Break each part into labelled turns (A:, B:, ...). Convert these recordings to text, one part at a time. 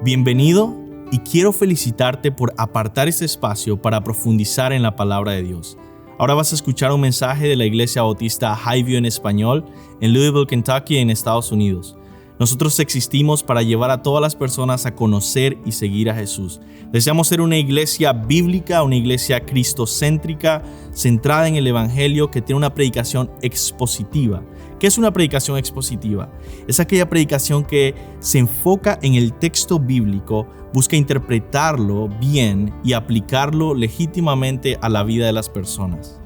A: Bienvenido y quiero felicitarte por apartar este espacio para profundizar en la palabra de Dios. Ahora vas a escuchar un mensaje de la Iglesia Bautista Highview en español en Louisville, Kentucky, en Estados Unidos. Nosotros existimos para llevar a todas las personas a conocer y seguir a Jesús. Deseamos ser una iglesia bíblica, una iglesia cristocéntrica, centrada en el Evangelio, que tiene una predicación expositiva. ¿Qué es una predicación expositiva? Es aquella predicación que se enfoca en el texto bíblico, busca interpretarlo bien y aplicarlo legítimamente a la vida de las personas.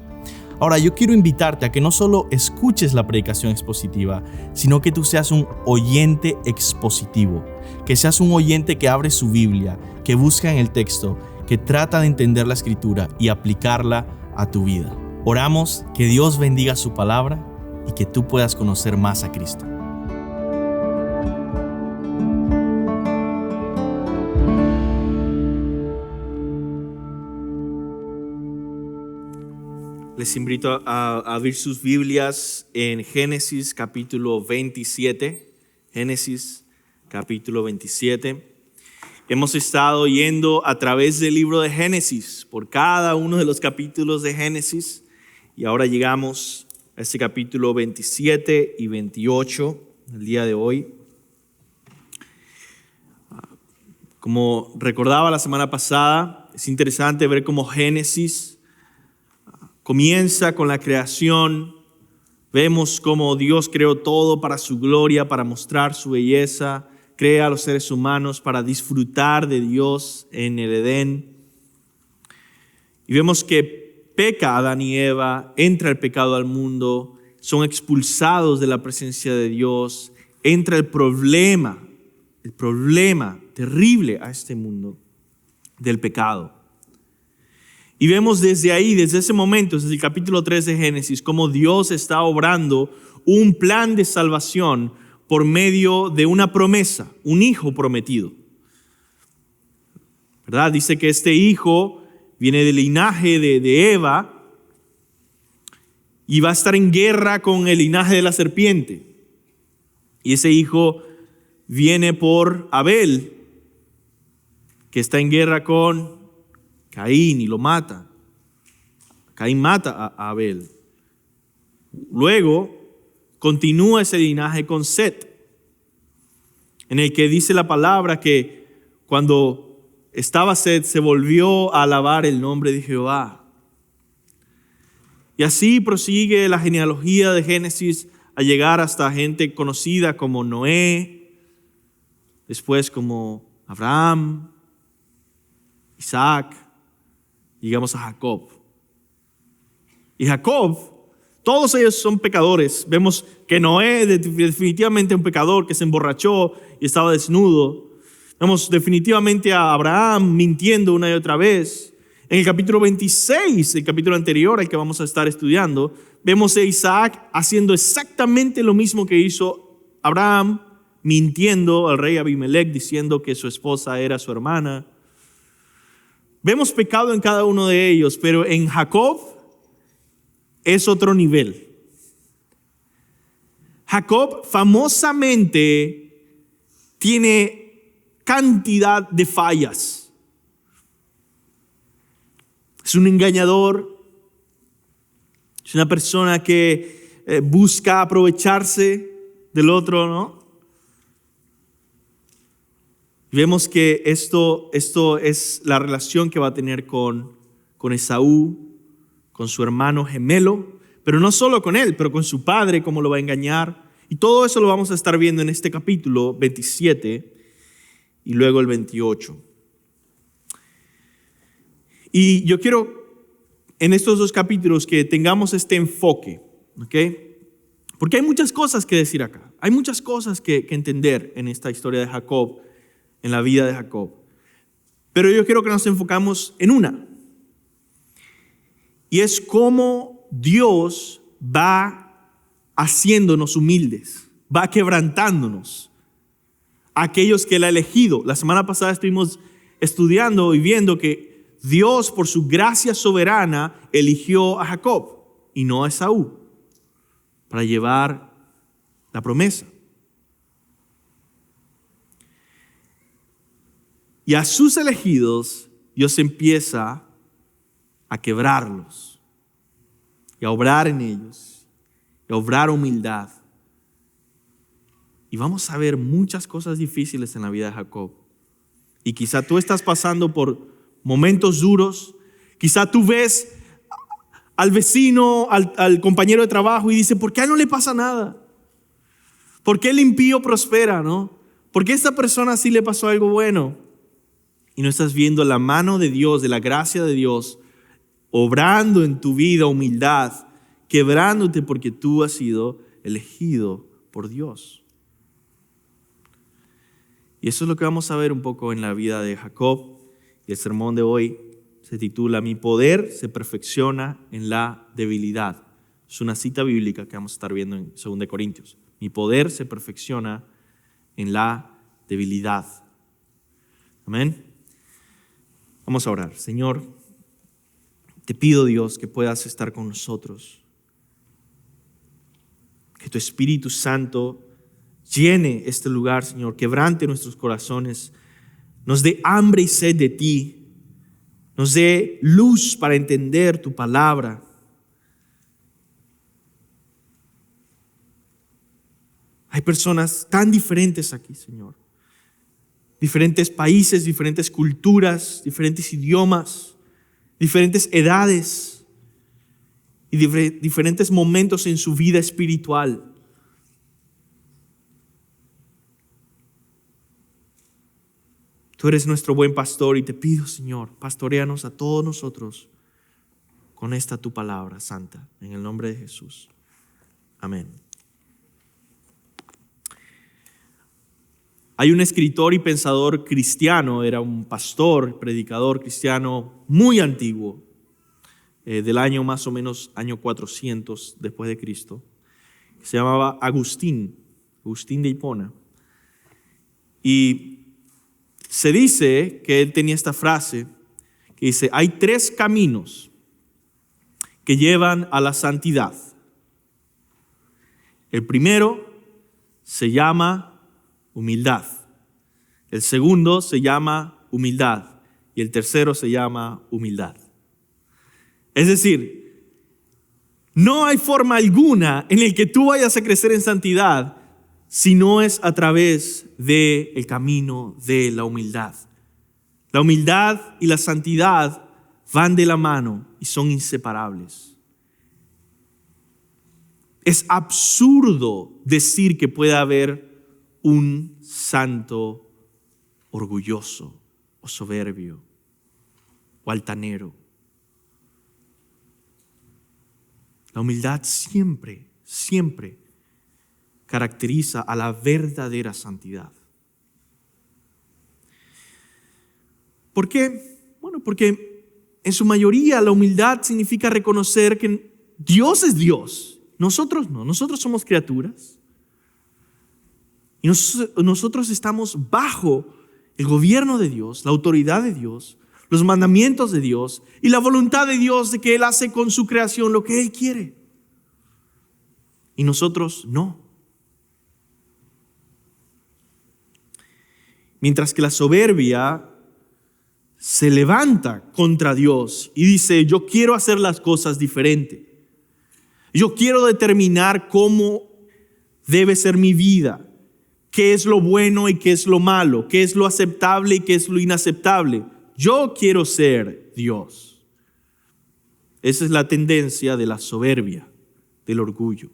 A: Ahora, yo quiero invitarte a que no solo escuches la predicación expositiva, sino que tú seas un oyente expositivo, que seas un oyente que abre su Biblia, que busca en el texto, que trata de entender la Escritura y aplicarla a tu vida. Oramos que Dios bendiga su palabra y que tú puedas conocer más a Cristo. Les invito a abrir sus Biblias en Génesis capítulo 27. Génesis capítulo 27. Hemos estado yendo a través del libro de Génesis por cada uno de los capítulos de Génesis y ahora llegamos a este capítulo 27 y 28 el día de hoy. Como recordaba la semana pasada, es interesante ver cómo Génesis comienza con la creación. Vemos cómo Dios creó todo para su gloria, para mostrar su belleza. Crea a los seres humanos para disfrutar de Dios en el Edén. Y vemos que peca Adán y Eva, entra el pecado al mundo, son expulsados de la presencia de Dios, entra el problema terrible a este mundo del pecado. Y vemos desde ahí, desde ese momento, desde el capítulo 3 de Génesis, cómo Dios está obrando un plan de salvación por medio de una promesa, un hijo prometido. ¿Verdad? Dice que este hijo viene del linaje de Eva y va a estar en guerra con el linaje de la serpiente. Y ese hijo viene por Abel, que está en guerra con Caín y lo mata. Caín mata a Abel. Luego continúa ese linaje con Set, en el que dice la palabra que cuando estaba Set se volvió a alabar el nombre de Jehová. Y así prosigue la genealogía de Génesis a llegar hasta gente conocida como Noé, después como Abraham, Isaac. Llegamos a Jacob. Y Jacob, todos ellos son pecadores. Vemos que Noé definitivamente un pecador que se emborrachó y estaba desnudo. Vemos definitivamente a Abraham mintiendo una y otra vez. En el capítulo 26, el capítulo anterior al que vamos a estar estudiando, vemos a Isaac haciendo exactamente lo mismo que hizo Abraham, mintiendo al rey Abimelech, diciendo que su esposa era su hermana. Vemos pecado en cada uno de ellos, pero en Jacob es otro nivel. Jacob famosamente tiene cantidad de fallas. Es un engañador, es una persona que busca aprovecharse del otro, ¿no? Vemos que esto es la relación que va a tener con Esaú, con su hermano gemelo, pero no solo con él, pero con su padre, cómo lo va a engañar. Y todo eso lo vamos a estar viendo en este capítulo 27 y luego el 28. Y yo quiero en estos dos capítulos que tengamos este enfoque, ¿ok? Porque hay muchas cosas que decir acá, hay muchas cosas que entender en esta historia de Jacob, en la vida de Jacob. Pero yo quiero que nos enfocamos en una. Y es cómo Dios va haciéndonos humildes, va quebrantándonos. Aquellos que Él ha elegido. La semana pasada estuvimos estudiando y viendo que Dios, por su gracia soberana, eligió a Jacob y no a Esaú para llevar la promesa.
B: Y a sus elegidos, Dios empieza a quebrarlos y a obrar en ellos y a obrar humildad. Y vamos a ver muchas cosas difíciles en la vida de Jacob. Y quizá tú estás pasando por momentos duros. Quizá tú ves al vecino, al compañero de trabajo y dices, ¿por qué a él no le pasa nada? ¿Por qué el impío prospera, no? ¿Por qué a esta persona sí le pasó algo bueno? Y no estás viendo la mano de Dios, de la gracia de Dios, obrando en tu vida humildad, quebrándote porque tú has sido elegido por Dios. Y eso es lo que vamos a ver un poco en la vida de Jacob. Y el sermón de hoy se titula Mi poder se perfecciona en la debilidad. Es una cita bíblica que vamos a estar viendo en 2 Corintios. Mi poder se perfecciona en la debilidad. Amén. Vamos a orar. Señor, te pido, Dios, que puedas estar con nosotros. Que tu Espíritu Santo llene este lugar, Señor, quebrante nuestros corazones, nos dé hambre y sed de ti, nos dé luz para entender tu palabra. Hay personas tan diferentes aquí, Señor. Diferentes países, diferentes culturas, diferentes idiomas, diferentes edades y diferentes momentos en su vida espiritual. Tú eres nuestro buen pastor y te pido, Señor, pastoréanos a todos nosotros con esta tu palabra santa, en el nombre de Jesús. Amén. Hay un escritor y pensador cristiano, era un pastor, predicador cristiano muy antiguo, del año más o menos año 400 después de Cristo, que se llamaba Agustín de Hipona. Y se dice que él tenía esta frase que dice, hay 3 caminos que llevan a la santidad. El primero se llama humildad. El segundo se llama humildad. Y el tercero se llama humildad. Es decir, no hay forma alguna en la que tú vayas a crecer en santidad si no es a través del camino de la humildad. La humildad y la santidad van de la mano y son inseparables. Es absurdo decir que puede haber un santo orgulloso o soberbio o altanero. La humildad siempre caracteriza a la verdadera santidad. ¿Por qué? Bueno, porque en su mayoría la humildad significa reconocer que Dios es Dios, nosotros no, nosotros somos criaturas. Y nosotros estamos bajo el gobierno de Dios, la autoridad de Dios, los mandamientos de Dios y la voluntad de Dios de que Él hace con su creación lo que Él quiere. Y nosotros no. Mientras que la soberbia se levanta contra Dios y dice, yo quiero hacer las cosas diferente. Yo quiero determinar cómo debe ser mi vida, qué es lo bueno y qué es lo malo, qué es lo aceptable y qué es lo inaceptable. Yo quiero ser Dios. Esa es la tendencia de la soberbia, del orgullo.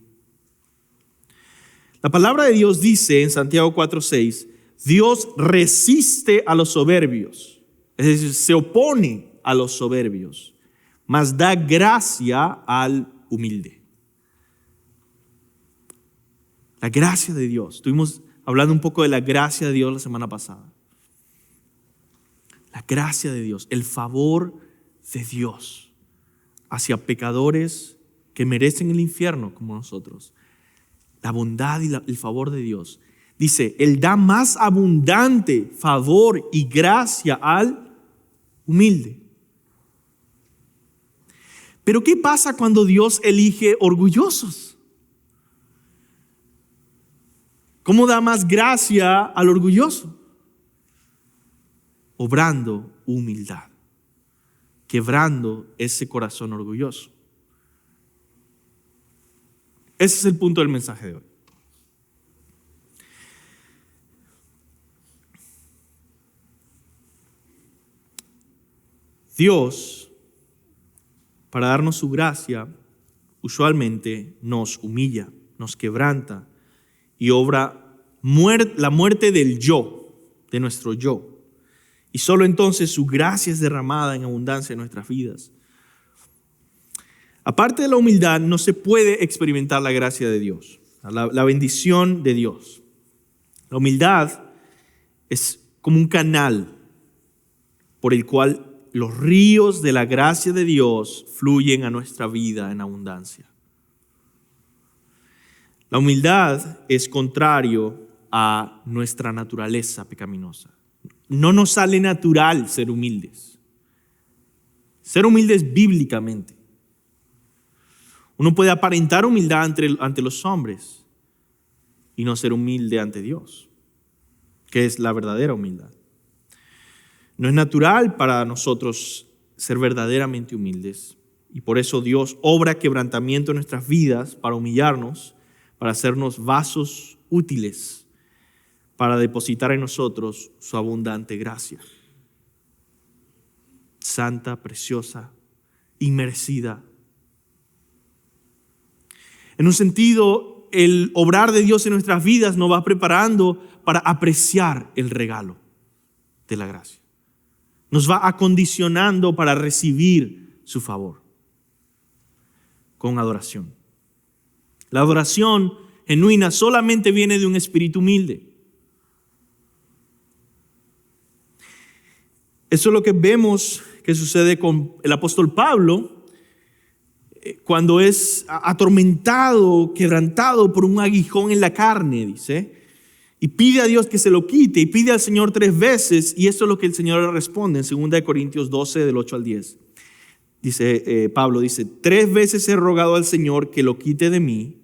B: La palabra de Dios dice en Santiago 4:6, Dios resiste a los soberbios, es decir, se opone a los soberbios, mas da gracia al humilde. La gracia de Dios. Estuvimos hablando un poco de la gracia de Dios la semana pasada. La gracia de Dios, el favor de Dios hacia pecadores que merecen el infierno como nosotros. La bondad y el favor de Dios. Dice, Él da más abundante favor y gracia al humilde. Pero ¿qué pasa cuando Dios elige orgullosos? ¿Cómo da más gracia al orgulloso? obrando humildad, quebrando ese corazón orgulloso. Ese es el punto del mensaje de hoy. Dios, para darnos su gracia, usualmente nos humilla, nos quebranta y obra la muerte del yo, de nuestro yo. Y solo entonces su gracia es derramada en abundancia en nuestras vidas. Aparte de la humildad, no se puede experimentar la gracia de Dios, la bendición de Dios. La humildad es como un canal por el cual los ríos de la gracia de Dios fluyen a nuestra vida en abundancia. La humildad es contrario a nuestra naturaleza pecaminosa. No nos sale natural ser humildes. Ser humildes bíblicamente. Uno puede aparentar humildad ante los hombres y no ser humilde ante Dios, que es la verdadera humildad. No es natural para nosotros ser verdaderamente humildes y por eso Dios obra quebrantamiento en nuestras vidas para humillarnos, para hacernos vasos útiles, para depositar en nosotros su abundante gracia. Santa, preciosa, inmerecida. En un sentido, el obrar de Dios en nuestras vidas nos va preparando para apreciar el regalo de la gracia. Nos va acondicionando para recibir su favor con adoración. La adoración genuina solamente viene de un espíritu humilde. Eso es lo que vemos que sucede con el apóstol Pablo cuando es atormentado, quebrantado por un aguijón en la carne, dice, y pide a Dios que se lo quite, y pide al Señor 3 veces, y esto es lo que el Señor le responde en 2 Corintios 12, del 8 al 10. Dice, Pablo dice, 3 veces he rogado al Señor que lo quite de mí,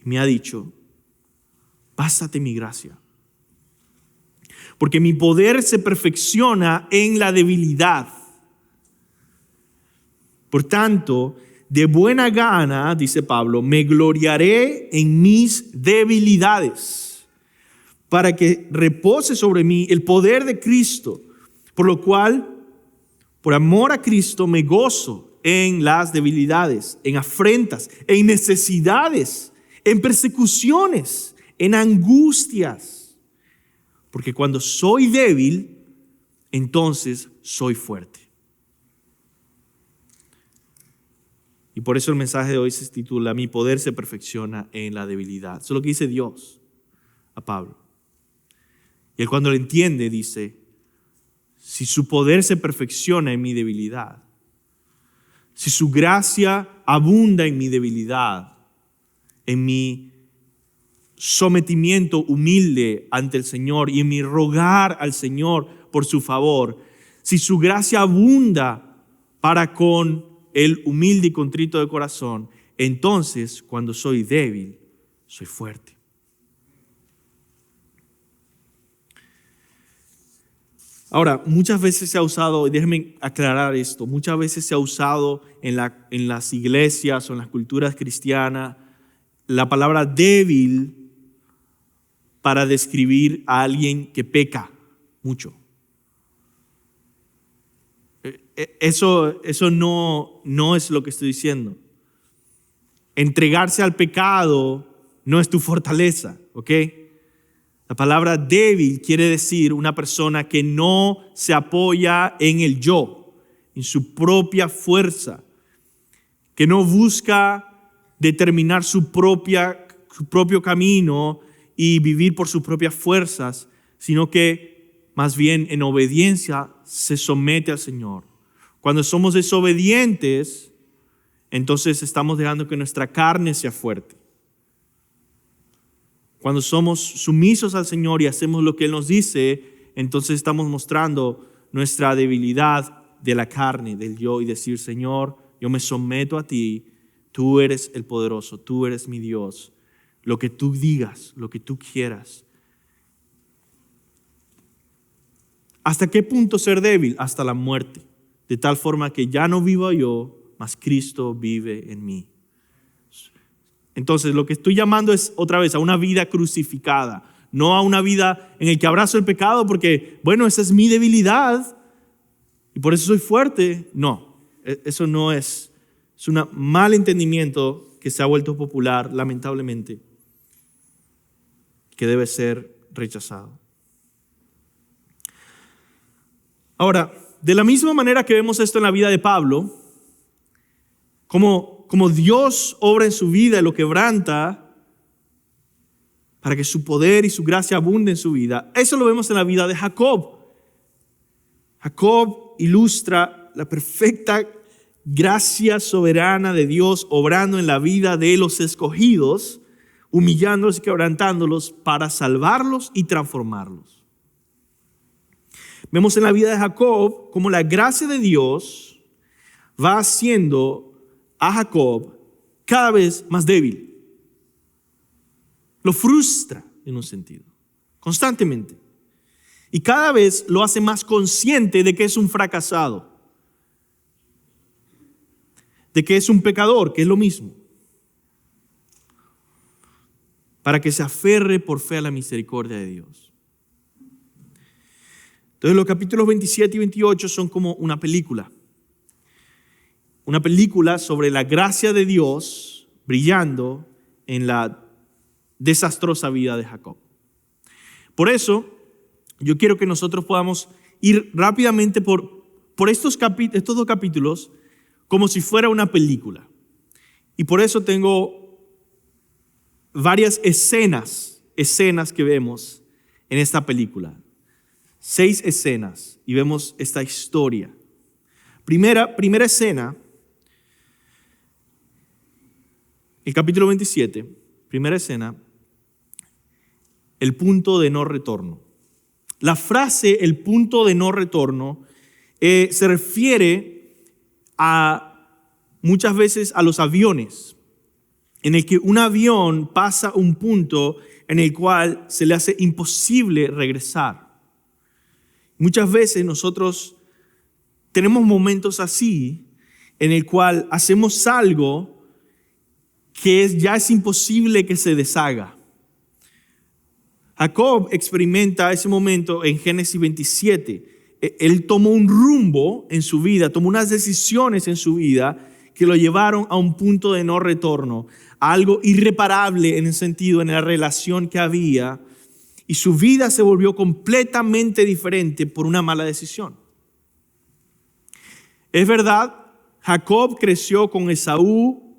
B: y me ha dicho, bástate mi gracia, porque mi poder se perfecciona en la debilidad. Por tanto, de buena gana, dice Pablo, me gloriaré en mis debilidades, para que repose sobre mí el poder de Cristo, por lo cual, por amor a Cristo, me gozo en las debilidades, en afrentas, en necesidades, en persecuciones, en angustias, porque cuando soy débil, entonces soy fuerte. Y por eso el mensaje de hoy se titula Mi poder se perfecciona en la debilidad. Eso es lo que dice Dios a Pablo. Y él cuando lo entiende dice, si su poder se perfecciona en mi debilidad, si su gracia abunda en mi debilidad, en mi sometimiento humilde ante el Señor y en mi rogar al Señor por su favor, si su gracia abunda para con el humilde y contrito de corazón, entonces cuando soy débil, soy fuerte. Ahora, muchas veces se ha usado, y déjenme aclarar esto, muchas veces se ha usado en las iglesias o en las culturas cristianas la palabra débil para describir a alguien que peca mucho. Eso no es lo que estoy diciendo. Entregarse al pecado no es tu fortaleza, ¿ok? La palabra débil quiere decir una persona que no se apoya en el yo, en su propia fuerza, que no busca determinar su propio camino y vivir por sus propias fuerzas, sino que más bien en obediencia se somete al Señor. Cuando somos desobedientes, entonces estamos dejando que nuestra carne sea fuerte. Cuando somos sumisos al Señor y hacemos lo que Él nos dice, entonces estamos mostrando nuestra debilidad de la carne, del yo, y decir, Señor, yo me someto a ti, tú eres el poderoso, tú eres mi Dios. Lo que tú digas, lo que tú quieras. ¿Hasta qué punto ser débil? Hasta la muerte. De tal forma que ya no vivo yo, mas Cristo vive en mí. Entonces lo que estoy llamando es otra vez a una vida crucificada. No a una vida en la que abrazo el pecado porque, bueno, esa es mi debilidad y por eso soy fuerte. No, eso no es. Es un mal entendimiento que se ha vuelto popular, lamentablemente, que debe ser rechazado. Ahora, de la misma manera que vemos esto en la vida de Pablo, como Dios obra en su vida y lo quebranta para que su poder y su gracia abunde en su vida, eso lo vemos en la vida de Jacob. Jacob ilustra la perfecta gracia soberana de Dios obrando en la vida de los escogidos, humillándolos y quebrantándolos para salvarlos y transformarlos. Vemos en la vida de Jacob cómo la gracia de Dios va haciendo a Jacob cada vez más débil. Lo frustra en un sentido, constantemente. Y cada vez lo hace más consciente de que es un fracasado, de que es un pecador, que es lo mismo, para que se aferre por fe a la misericordia de Dios. Entonces los capítulos 27 y 28 son como una película sobre la gracia de Dios brillando en la desastrosa vida de Jacob. Por eso, yo quiero que nosotros podamos ir rápidamente por estos dos capítulos como si fuera una película. Y por eso tengo varias escenas que vemos en esta película. 6 escenas y vemos esta historia. Primera escena, el capítulo 27, primera escena, el punto de no retorno. La frase, el punto de no retorno, se refiere muchas veces a los aviones, en el que un avión pasa un punto en el cual se le hace imposible regresar. Muchas veces nosotros tenemos momentos así, en el cual hacemos algo que ya es imposible que se deshaga. Jacob experimenta ese momento en Génesis 27. Él tomó un rumbo en su vida, tomó unas decisiones en su vida que lo llevaron a un punto de no retorno, a algo irreparable en el sentido, en la relación que había, y su vida se volvió completamente diferente por una mala decisión. Es verdad, Jacob creció con Esaú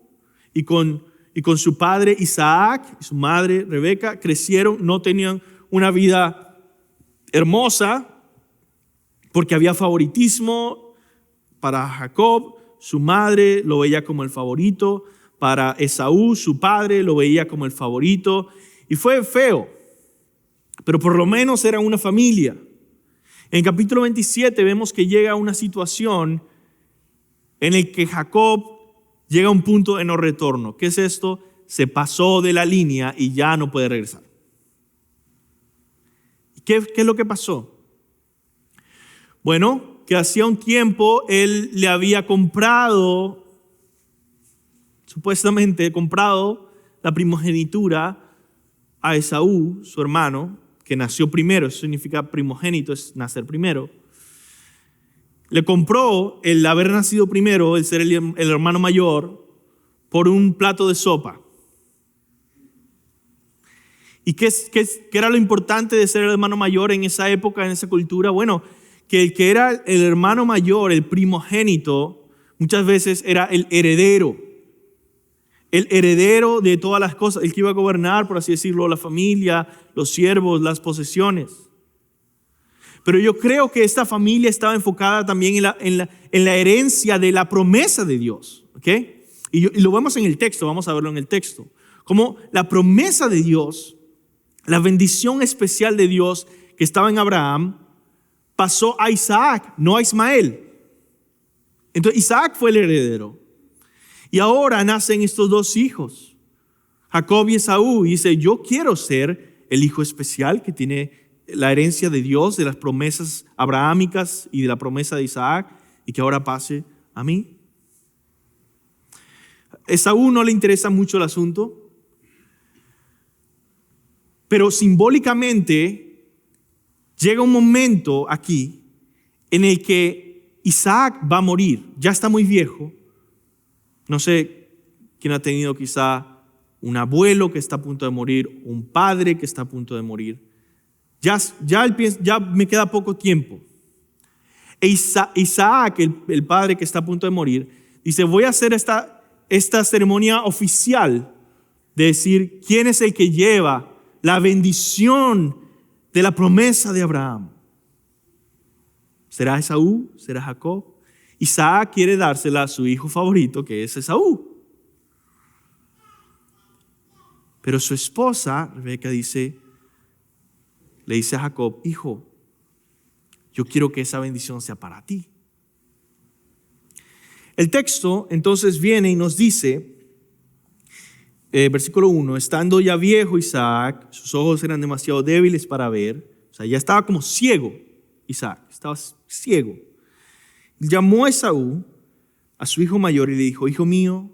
B: y con su padre Isaac y su madre Rebeca, crecieron, no tenían una vida hermosa porque había favoritismo para Jacob. Su madre lo veía como el favorito, para Esaú su padre lo veía como el favorito y fue feo, pero por lo menos era una familia. En el capítulo 27 vemos que llega una situación en el que Jacob llega a un punto de no retorno. ¿Qué es esto? Se pasó de la línea y ya no puede regresar. ¿Qué es lo que pasó? Bueno, que hacía un tiempo él le había supuestamente comprado la primogenitura a Esaú, su hermano, que nació primero. Eso significa primogénito, es nacer primero. Le compró el haber nacido primero, el ser el hermano mayor, por un plato de sopa. ¿Y qué era lo importante de ser el hermano mayor en esa época, en esa cultura? Bueno, que el que era el hermano mayor, el primogénito, muchas veces era el heredero de todas las cosas, el que iba a gobernar, por así decirlo, la familia, los siervos, las posesiones. Pero yo creo que esta familia estaba enfocada también en la herencia de la promesa de Dios. ¿Okay? Y lo vemos en el texto, vamos a verlo en el texto. Como la promesa de Dios, la bendición especial de Dios que estaba en Abraham, pasó a Isaac, no a Ismael. Entonces Isaac fue el heredero. Y ahora nacen estos dos hijos, Jacob y Esaú. Y dice, yo quiero ser el hijo especial que tiene la herencia de Dios, de las promesas abrahámicas y de la promesa de Isaac, y que ahora pase a mí. A Esaú no le interesa mucho el asunto, pero simbólicamente llega un momento aquí en el que Isaac va a morir. Ya está muy viejo. No sé quién ha tenido quizá un abuelo que está a punto de morir, un padre que está a punto de morir. Ya me queda poco tiempo. Isaac, el padre que está a punto de morir, dice, voy a hacer esta ceremonia oficial de decir quién es el que lleva la bendición de la promesa de Abraham. ¿Será Esaú? ¿Será Jacob? Isaac quiere dársela a su hijo favorito, que es Esaú. Pero su esposa, Rebeca, le dice a Jacob, hijo, yo quiero que esa bendición sea para ti. El texto entonces viene y nos dice, versículo 1, estando ya viejo Isaac, sus ojos eran demasiado débiles para ver, o sea, ya estaba como ciego Isaac, estaba ciego. Llamó a Esaú, a su hijo mayor, y le dijo, hijo mío,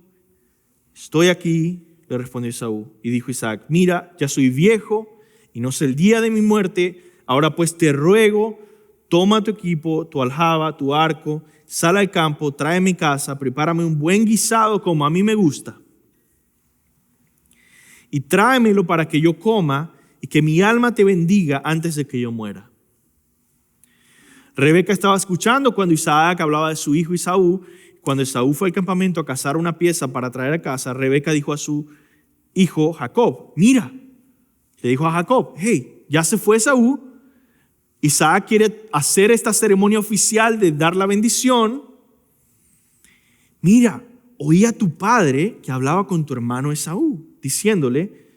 B: estoy aquí. Le respondió Esaú, y dijo Isaac, mira, ya soy viejo y no sé el día de mi muerte, ahora pues te ruego, toma tu equipo, tu aljaba, tu arco, sal al campo, tráeme casa, prepárame un buen guisado como a mí me gusta, y tráemelo para que yo coma y que mi alma te bendiga antes de que yo muera. Rebeca estaba escuchando cuando Isaac hablaba de su hijo Esaú. Cuando Esaú fue al campamento a cazar una pieza para traer a casa, Rebeca dijo a su hijo Jacob, mira, le dijo a Jacob, hey, ya se fue Esaú, Isaac quiere hacer esta ceremonia oficial de dar la bendición. Mira, oí a tu padre que hablaba con tu hermano Esaú, diciéndole,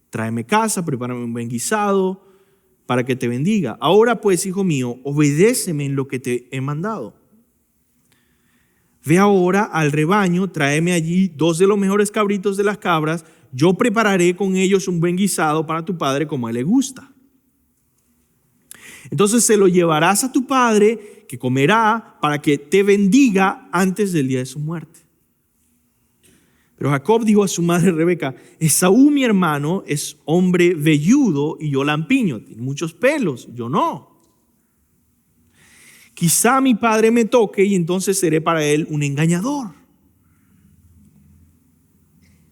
B: tráeme casa, prepárame un buen guisado para que te bendiga. Ahora pues, hijo mío, obedéceme en lo que te he mandado. Ve ahora al rebaño, tráeme allí 2 de los mejores cabritos de las cabras, yo prepararé con ellos un buen guisado para tu padre como a él le gusta. Entonces se lo llevarás a tu padre, que comerá para que te bendiga antes del día de su muerte. Pero Jacob dijo a su madre Rebeca, Esaú mi hermano es hombre velludo y yo lampiño, tiene muchos pelos, yo no. Quizá mi padre me toque y entonces seré para él un engañador.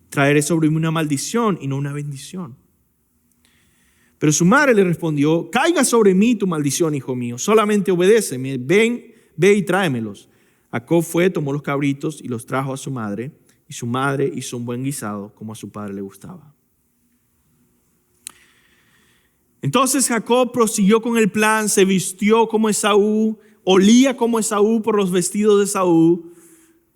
B: Traeré sobre mí una maldición y no una bendición. Pero su madre le respondió, caiga sobre mí tu maldición, hijo mío, solamente obedéceme, ve y tráemelos. Jacob fue, tomó los cabritos y los trajo a su madre, y su madre hizo un buen guisado como a su padre le gustaba. Entonces Jacob prosiguió con el plan, se vistió como Esaú, olía como Esaú por los vestidos de Esaú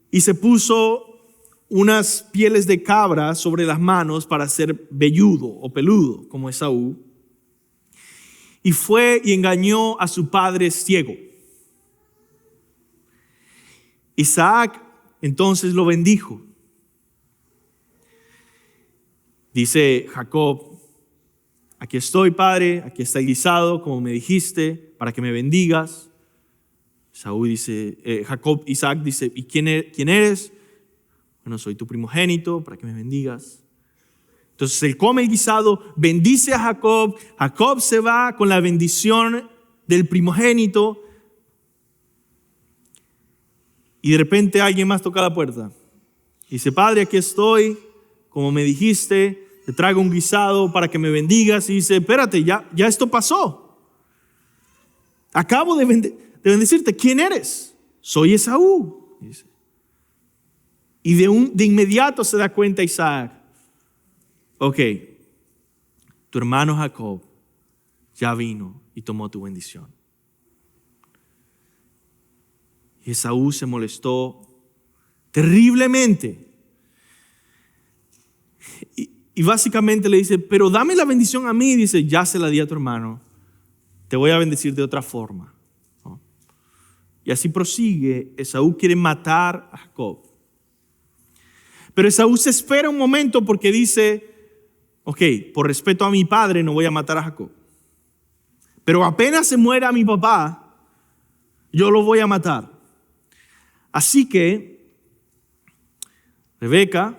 B: y se puso unas pieles de cabra sobre las manos para ser velludo o peludo como Esaú. Y fue y engañó a su padre ciego. Isaac entonces lo bendijo. Dice Jacob, aquí estoy, padre, aquí está el guisado, como me dijiste, para que me bendigas. Isaac dice, ¿y quién eres? Bueno, soy tu primogénito, para que me bendigas. Entonces él come el guisado, bendice a Jacob. Jacob se va con la bendición del primogénito. Y de repente alguien más toca la puerta. Dice, padre, aquí estoy, como me dijiste, te traigo un guisado para que me bendigas. Y dice, espérate, ya esto pasó. Acabo de bendecirte. ¿Quién eres? Soy Esaú. Dice. Y de inmediato se da cuenta Isaac. Ok, tu hermano Jacob ya vino y tomó tu bendición. Y Esaú se molestó terriblemente. Y básicamente le dice, pero dame la bendición a mí. Dice, ya se la di a tu hermano. Te voy a bendecir de otra forma. ¿No? Y así prosigue. Esaú quiere matar a Jacob. Pero Esaú se espera un momento porque dice, ok, por respeto a mi padre no voy a matar a Jacob. pero apenas se muera mi papá, yo lo voy a matar. Así que Rebeca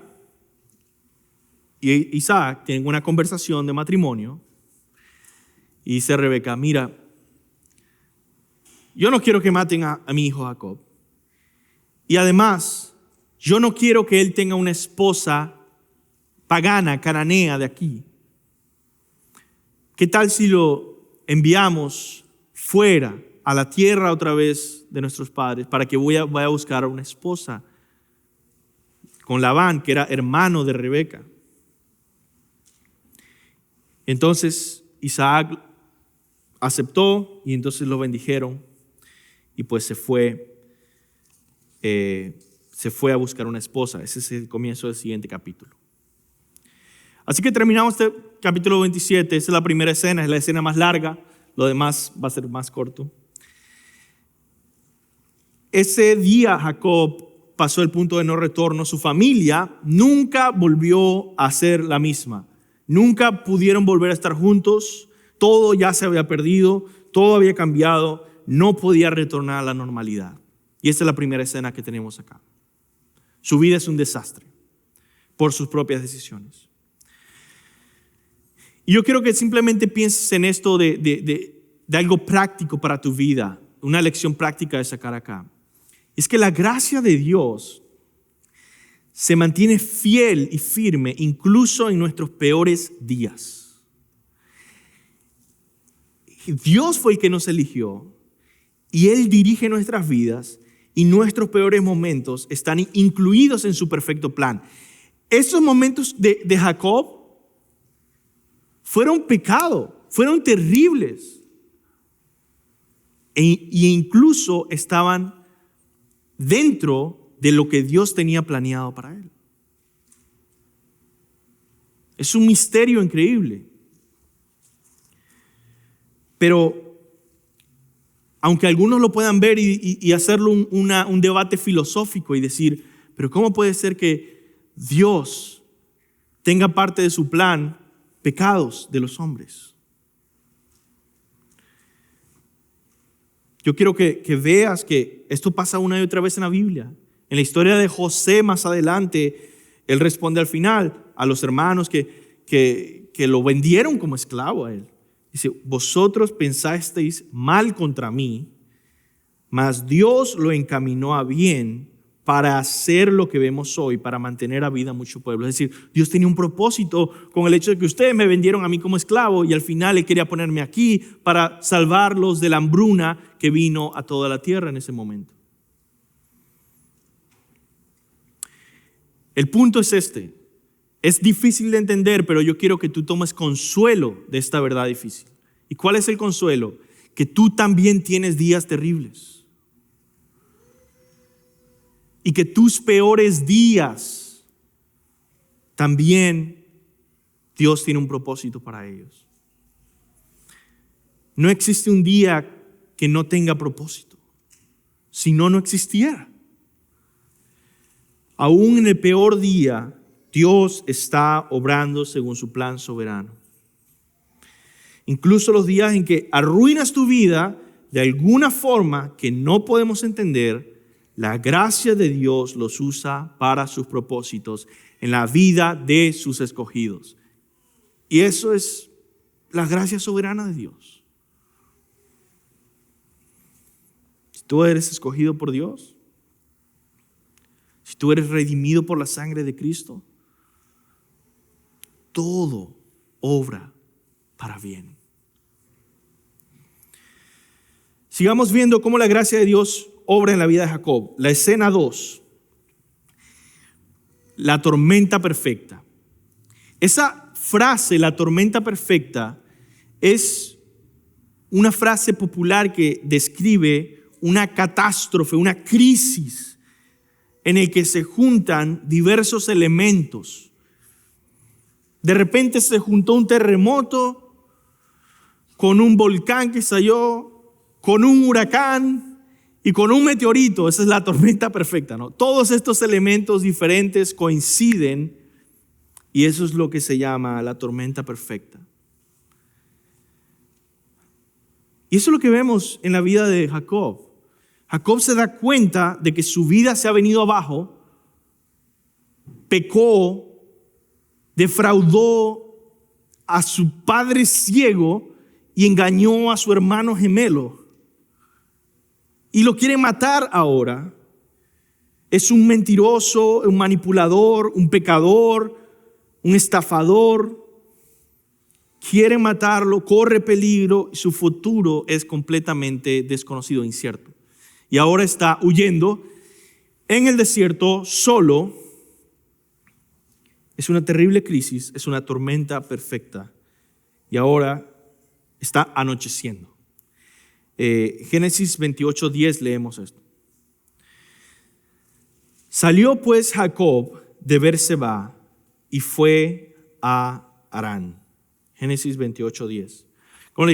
B: y Isaac tienen una conversación de matrimonio y dice Rebeca, mira, yo no quiero que maten a mi hijo Jacob. Y además, yo no quiero que él tenga una esposa pagana, cananea de aquí. ¿Qué tal si lo enviamos fuera a la tierra otra vez de nuestros padres para que vaya a buscar una esposa con Labán, que era hermano de Rebeca? Entonces Isaac aceptó y entonces lo bendijeron y pues se fue a buscar una esposa. Ese es el comienzo del siguiente capítulo. Así que terminamos este capítulo 27. Esa es la primera escena, es la escena más larga. Lo demás va a ser más corto. Ese día Jacob pasó el punto de no retorno. Su familia nunca volvió a ser la misma. Nunca pudieron volver a estar juntos. Todo ya se había perdido, todo había cambiado. No podía retornar a la normalidad. Y esta es la primera escena que tenemos acá. Su vida es un desastre por sus propias decisiones. Y yo quiero que simplemente pienses en esto de algo práctico para tu vida, una lección práctica de sacar acá. Es que la gracia de Dios se mantiene fiel y firme incluso en nuestros peores días. Dios fue el que nos eligió y Él dirige nuestras vidas y nuestros peores momentos están incluidos en su perfecto plan. Esos momentos de Jacob fueron pecado, fueron terribles e incluso estaban dentro de lo que Dios tenía planeado para él. Es un misterio increíble. Pero aunque algunos lo puedan ver y hacerlo un debate filosófico y decir, pero ¿cómo puede ser que Dios tenga parte de su plan pecados de los hombres? Yo quiero que veas que esto pasa una y otra vez en la Biblia. En la historia de José más adelante, él responde al final a los hermanos que lo vendieron como esclavo a él. Dice, vosotros pensasteis mal contra mí, mas Dios lo encaminó a bien para hacer lo que vemos hoy, para mantener a vida mucho pueblo. Es decir, Dios tenía un propósito con el hecho de que ustedes me vendieron a mí como esclavo y al final Él quería ponerme aquí para salvarlos de la hambruna que vino a toda la tierra en ese momento. El punto es este. Es difícil de entender, pero yo quiero que tú tomes consuelo de esta verdad difícil. ¿Y cuál es el consuelo? Que tú también tienes días terribles. Y que tus peores días también Dios tiene un propósito para ellos. No existe un día que no tenga propósito. Si no, no existiera. Aún en el peor día, Dios está obrando según su plan soberano. Incluso los días en que arruinas tu vida de alguna forma que no podemos entender, la gracia de Dios los usa para sus propósitos en la vida de sus escogidos. Y eso es la gracia soberana de Dios. Si tú eres escogido por Dios, si tú eres redimido por la sangre de Cristo, todo obra para bien. Sigamos viendo cómo la gracia de Dios obra en la vida de Jacob. La escena 2. La tormenta perfecta. Esa frase, la tormenta perfecta, es una frase popular que describe una catástrofe, una crisis en el que se juntan diversos elementos. De repente se juntó un terremoto con un volcán que estalló, con un huracán y con un meteorito. Esa es la tormenta perfecta, ¿no? Todos estos elementos diferentes coinciden y eso es lo que se llama la tormenta perfecta. Y eso es lo que vemos en la vida de Jacob. Jacob se da cuenta de que su vida se ha venido abajo, pecó, defraudó a su padre ciego y engañó a su hermano gemelo. Y lo quiere matar ahora. Es un mentiroso, un manipulador, un pecador, un estafador. Quiere matarlo, corre peligro y su futuro es completamente desconocido, incierto. Y ahora está huyendo en el desierto solo. Es una terrible crisis, es una tormenta perfecta. Y ahora está anocheciendo. Génesis 28:10 leemos esto. Salió pues Jacob de Berseba y fue a Harán. Génesis 28:10.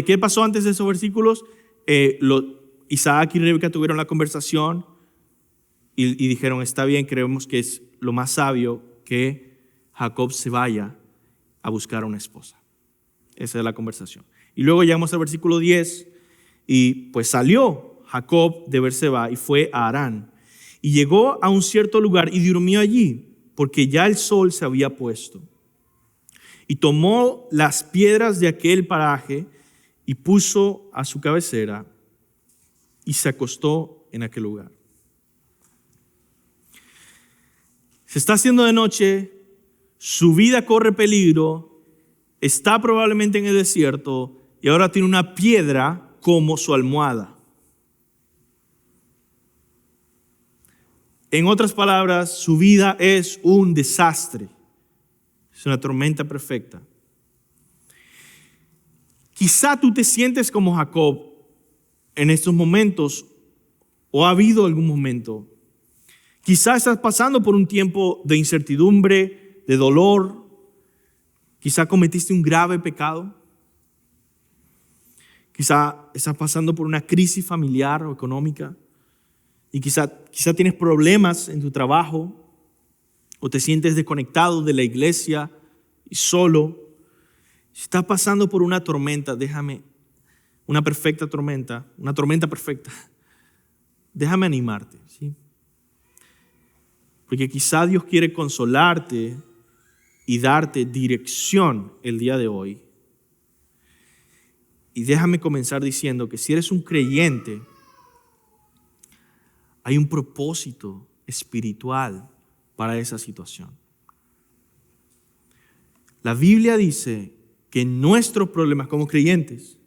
B: ¿Qué pasó antes de esos versículos? Isaac y Rebeca tuvieron la conversación y dijeron, está bien, creemos que es lo más sabio que Jacob se vaya a buscar a una esposa. Esa es la conversación. Y luego llegamos al versículo 10 y pues salió Jacob de Berseba y fue a Harán. Y llegó a un cierto lugar y durmió allí porque ya el sol se había puesto. Y tomó las piedras de aquel paraje y puso a su cabecera y se acostó en aquel lugar. Se está haciendo de noche, su vida corre peligro, está probablemente en el desierto y ahora tiene una piedra como su almohada. En otras palabras, su vida es un desastre. Es una tormenta perfecta. Quizá tú te sientes como Jacob en estos momentos, o ha habido algún momento. Quizá estás pasando por un tiempo de incertidumbre, de dolor. Quizá cometiste un grave pecado. Quizá estás pasando por una crisis familiar o económica. Y quizá tienes problemas en tu trabajo o te sientes desconectado de la iglesia y solo. Si estás pasando por una tormenta, una tormenta perfecta, déjame animarte, ¿sí? Porque quizá Dios quiere consolarte y darte dirección el día de hoy. Y déjame comenzar diciendo que si eres un creyente, hay un propósito espiritual para esa situación. La Biblia dice que nuestros problemas como creyentes,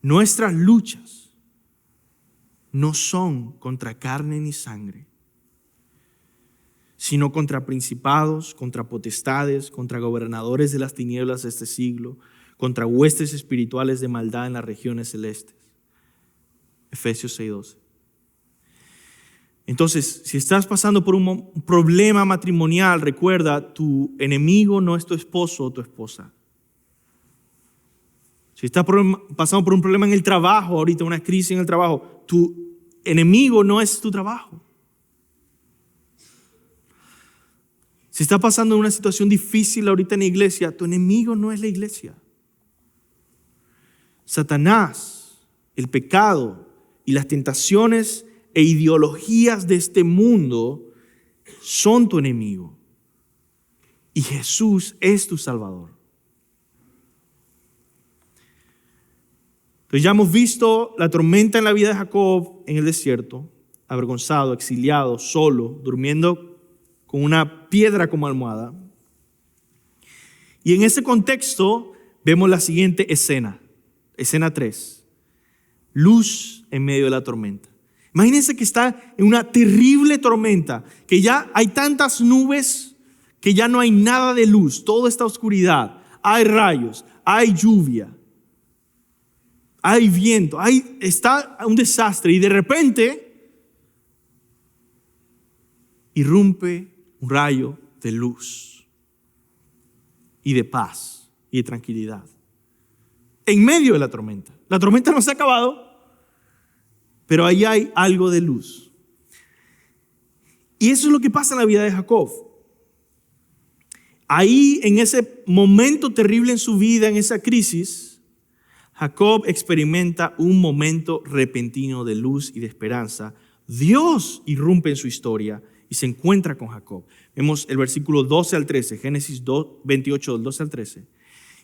B: nuestras luchas, no son contra carne ni sangre, sino contra principados, contra potestades, contra gobernadores de las tinieblas de este siglo, contra huestes espirituales de maldad en las regiones celestes. Efesios 6:12. Entonces, si estás pasando por un problema matrimonial, recuerda, tu enemigo no es tu esposo o tu esposa. Si estás pasando por un problema en el trabajo, ahorita una crisis en el trabajo, tu enemigo no es tu trabajo. Si estás pasando una situación difícil ahorita en la iglesia, tu enemigo no es la iglesia. Satanás, el pecado y las tentaciones e ideologías de este mundo son tu enemigo. Y Jesús es tu Salvador. Entonces ya hemos visto la tormenta en la vida de Jacob en el desierto, avergonzado, exiliado, solo, durmiendo con una piedra como almohada. Y en ese contexto vemos la siguiente escena 3, luz en medio de la tormenta. Imagínense que está en una terrible tormenta, que ya hay tantas nubes que ya no hay nada de luz, todo está oscuridad, hay rayos, hay lluvia, hay viento, está un desastre y de repente irrumpe un rayo de luz y de paz y de tranquilidad en medio de la tormenta. La tormenta no se ha acabado, pero ahí hay algo de luz. Y eso es lo que pasa en la vida de Jacob. Ahí, en ese momento terrible en su vida, en esa crisis, Jacob experimenta un momento repentino de luz y de esperanza. Dios irrumpe en su historia y se encuentra con Jacob. Vemos el versículo 12 al 13, Génesis 28, del 12 al 13.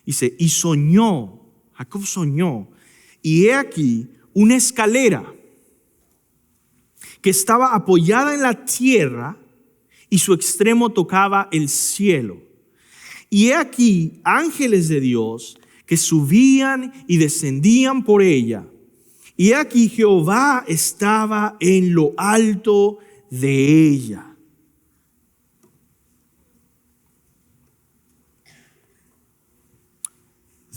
B: Dice, y soñó, Jacob soñó, y he aquí una escalera que estaba apoyada en la tierra y su extremo tocaba el cielo. Y he aquí ángeles de Dios que subían y descendían por ella. Y he aquí Jehová estaba en lo alto de ella.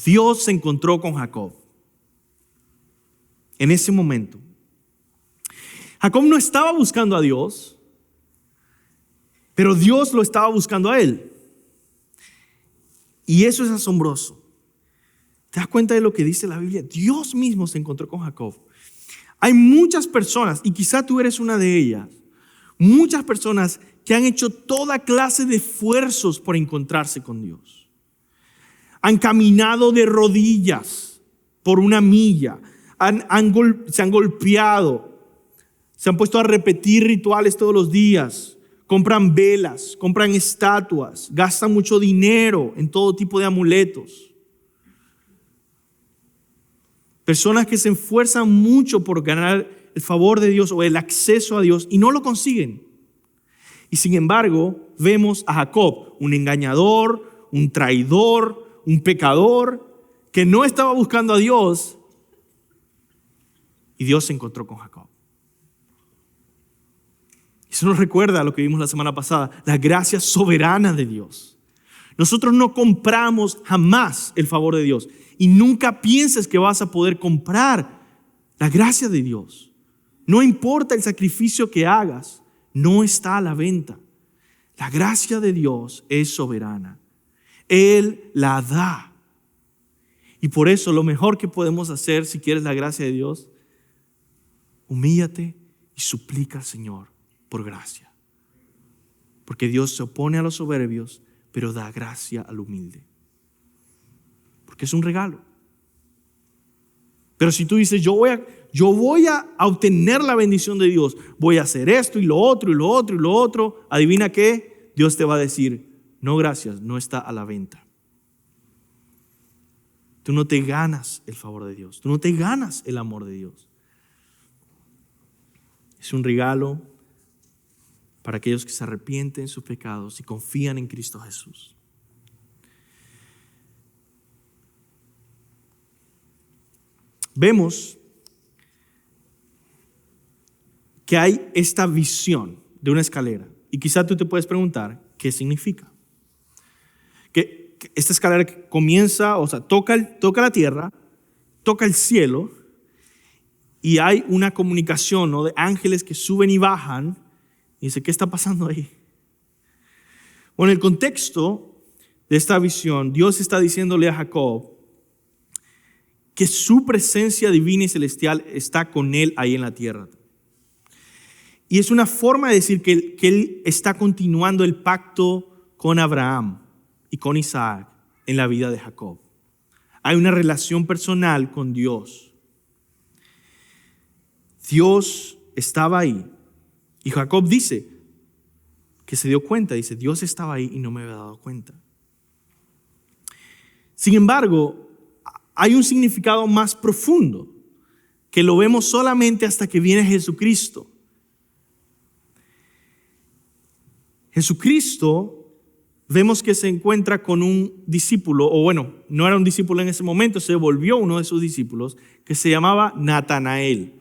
B: Dios se encontró con Jacob en ese momento. Jacob no estaba buscando a Dios, pero Dios lo estaba buscando a él. Y eso es asombroso. ¿Te das cuenta de lo que dice la Biblia? Dios mismo se encontró con Jacob. Hay muchas personas, y quizá tú eres una de ellas, muchas personas que han hecho toda clase de esfuerzos por encontrarse con Dios. Han caminado de rodillas por una milla, se han golpeado, se han puesto a repetir rituales todos los días, compran velas, compran estatuas, gastan mucho dinero en todo tipo de amuletos. Personas que se esfuerzan mucho por ganar el favor de Dios o el acceso a Dios y no lo consiguen. Y sin embargo, vemos a Jacob, un engañador, un traidor, un pecador, que no estaba buscando a Dios, y Dios se encontró con Jacob. Eso nos recuerda a lo que vimos la semana pasada, la gracia soberana de Dios. Nosotros no compramos jamás el favor de Dios. Y nunca pienses que vas a poder comprar la gracia de Dios. No importa el sacrificio que hagas, no está a la venta. La gracia de Dios es soberana. Él la da. Y por eso lo mejor que podemos hacer si quieres la gracia de Dios, humíllate y suplica al Señor por gracia. Porque Dios se opone a los soberbios, pero da gracia al humilde. Porque es un regalo. Pero si tú dices, yo voy a obtener la bendición de Dios, voy a hacer esto y lo otro y lo otro y lo otro, adivina qué, Dios te va a decir, no gracias, no está a la venta. Tú no te ganas el favor de Dios, tú no te ganas el amor de Dios. Es un regalo para aquellos que se arrepienten de sus pecados y confían en Cristo Jesús. Vemos que hay esta visión de una escalera. Y quizá tú te puedes preguntar, ¿qué significa? Que esta escalera que comienza, o sea, toca la tierra, toca el cielo, y hay una comunicación, ¿no?, de ángeles que suben y bajan. Y dice, ¿qué está pasando ahí? Bueno, en el contexto de esta visión, Dios está diciéndole a Jacob que su presencia divina y celestial está con él ahí en la tierra. Y es una forma de decir que él está continuando el pacto con Abraham y con Isaac en la vida de Jacob. Hay una relación personal con Dios. Dios estaba ahí. Y Jacob dice que se dio cuenta, dice, Dios estaba ahí y no me había dado cuenta. Sin embargo, hay un significado más profundo que lo vemos solamente hasta que viene Jesucristo. Jesucristo, vemos que se encuentra con un discípulo, o bueno, no era un discípulo en ese momento, se volvió uno de sus discípulos, que se llamaba Natanael.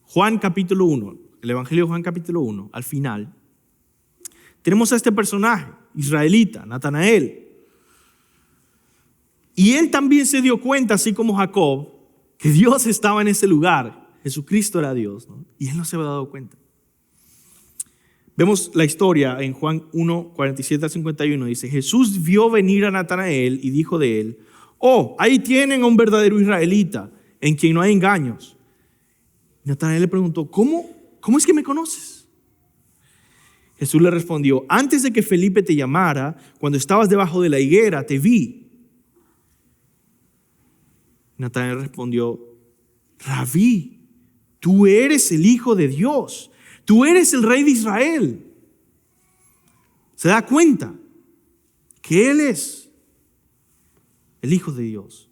B: Juan capítulo 1, el Evangelio de Juan capítulo 1, al final, tenemos a este personaje, israelita, Natanael. Y él también se dio cuenta, así como Jacob, que Dios estaba en ese lugar. Jesucristo era Dios, ¿no? Y él no se había dado cuenta. Vemos la historia en Juan 1, 47 al 51. Dice, Jesús vio venir a Natanael y dijo de él, oh, ahí tienen a un verdadero israelita, en quien no hay engaños. Natanael le preguntó, ¿cómo es que me conoces? Jesús le respondió, antes de que Felipe te llamara, cuando estabas debajo de la higuera, te vi. Natanael respondió: Rabí, tú eres el Hijo de Dios, tú eres el Rey de Israel. Se da cuenta que Él es el Hijo de Dios.